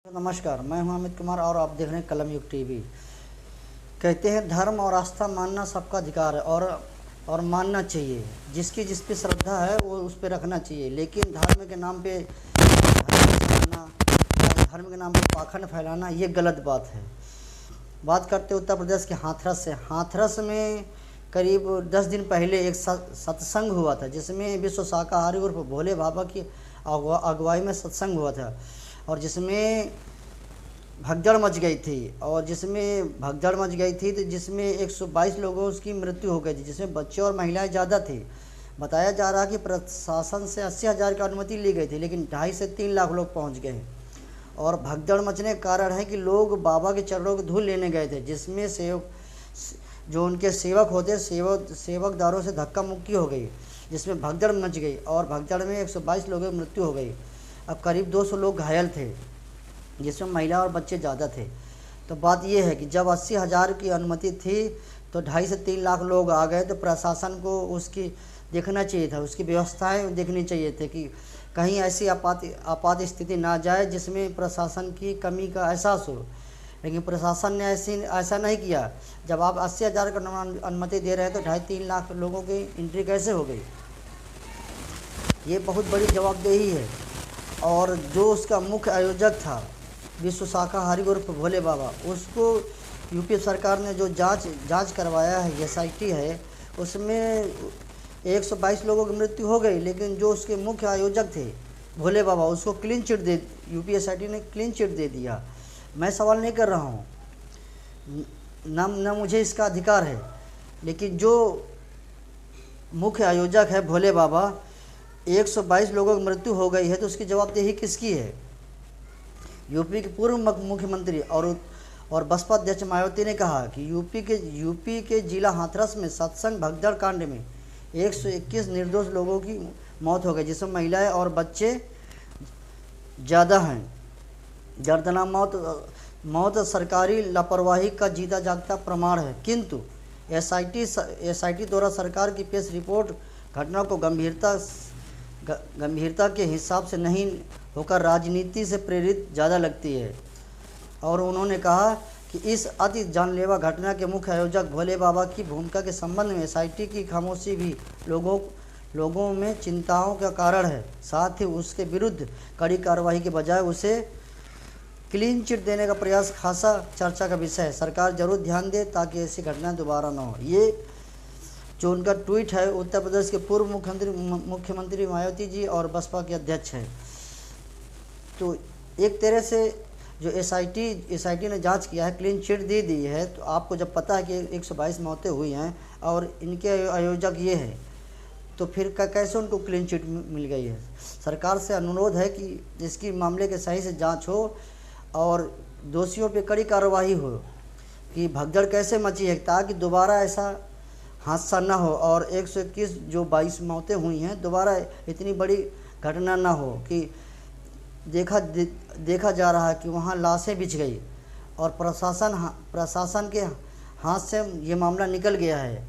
नमस्कार, मैं हूं अमित कुमार और आप देख रहे हैं कलम युग टीवी। कहते हैं धर्म और आस्था मानना सबका अधिकार है और मानना चाहिए। जिसकी जिस पे श्रद्धा है वो उस पे रखना चाहिए, लेकिन धर्म के नाम पे धर्म के नाम पे पाखंड फैलाना ये गलत बात है। बात करते उत्तर प्रदेश के हाथरस से। हाथरस में करीब 10 दिन पहले एक सत्संग हुआ था, जिसमें विश्व शाकाहारी उर्फ भोले बाबा की अगुवाई में सत्संग हुआ था और जिसमें भगदड़ मच गई थी तो जिसमें 122 लोगों की मृत्यु हो गई थी, जिसमें बच्चे और महिलाएं ज़्यादा थे। बताया जा रहा कि प्रशासन से 80,000 की अनुमति ली गई थी, लेकिन 2.5 से 3 लाख लोग पहुंच गए। और भगदड़ मचने का कारण है कि लोग बाबा के चरणों की धूल लेने गए थे, जिसमें जो उनके सेवक होते सेवकदारों से धक्का मुक्की हो गई, जिसमें भगदड़ मच गई और भगदड़ में 122 लोगों की मृत्यु हो गई। अब करीब 200 लोग घायल थे, जिसमें महिला और बच्चे ज़्यादा थे। तो बात यह है कि जब 80,000 की अनुमति थी तो 2.5 से 3 लाख लोग आ गए, तो प्रशासन को उसकी देखना चाहिए था, उसकी व्यवस्थाएं देखनी चाहिए थे कि कहीं ऐसी आपात स्थिति ना जाए जिसमें प्रशासन की कमी का एहसास हो। लेकिन प्रशासन ने ऐसा नहीं किया। जब आप 80,000 की अनुमति दे रहे हैं तो 2.5-3 लाख लोगों की एंट्री कैसे हो गई? ये बहुत बड़ी जवाबदेही है। और जो उसका मुख्य आयोजक था विश्व शाकाहारी उर्फ भोले बाबा, उसको यूपी सरकार ने जो जांच करवाया है, SIT है, उसमें 122 लोगों की मृत्यु हो गई, लेकिन जो उसके मुख्य आयोजक थे भोले बाबा, उसको क्लीन चिट दे यूपी SIT ने क्लीन चिट दे दिया। मैं सवाल नहीं कर रहा हूँ, न मुझे इसका अधिकार है, लेकिन जो मुख्य आयोजक है भोले बाबा, 122 लोगों की मृत्यु हो गई है, तो उसकी जवाबदेही किसकी है? यूपी के पूर्व मुख्यमंत्री और बसपा अध्यक्ष मायावती ने कहा कि यूपी के जिला हाथरस में सत्संग भगदड़ कांड में 121 निर्दोष लोगों की मौत हो गई, जिसमें महिलाएं और बच्चे ज़्यादा हैं। दर्दनाक मौत सरकारी लापरवाही का जीता जागता प्रमाण है, किंतु SIT द्वारा सरकार की पेश रिपोर्ट घटना को गंभीरता के हिसाब से नहीं होकर राजनीति से प्रेरित ज़्यादा लगती है। और उन्होंने कहा कि इस अति जानलेवा घटना के मुख्य आयोजक भोले बाबा की भूमिका के संबंध में SIT की खामोशी भी लोगों में चिंताओं का कारण है। साथ ही उसके विरुद्ध कड़ी कार्रवाई के बजाय उसे क्लीन चिट देने का प्रयास खासा चर्चा का विषय है। सरकार जरूर ध्यान दे ताकि ऐसी घटना दोबारा न हो। ये जो उनका ट्वीट है उत्तर प्रदेश के पूर्व मुख्यमंत्री मायावती जी और बसपा के अध्यक्ष हैं। तो एक तरह से जो SIT ने जांच किया है, क्लीन चिट दे दी है, तो आपको जब पता है कि 122 मौतें हुई हैं और इनके आयोजक ये हैं, तो फिर कैसे उनको क्लीन चिट मिल गई है? सरकार से अनुरोध है कि इसकी मामले के सही से जांच हो और दोषियों पे कड़ी कार्रवाई हो कि भगदड़ कैसे मची है, ताकि दोबारा ऐसा हादसा ना हो और 121 जो 22 मौतें हुई हैं, दोबारा इतनी बड़ी घटना ना हो कि देखा जा रहा है कि वहाँ लाशें बिछ गई और प्रशासन के हाथ से ये मामला निकल गया है।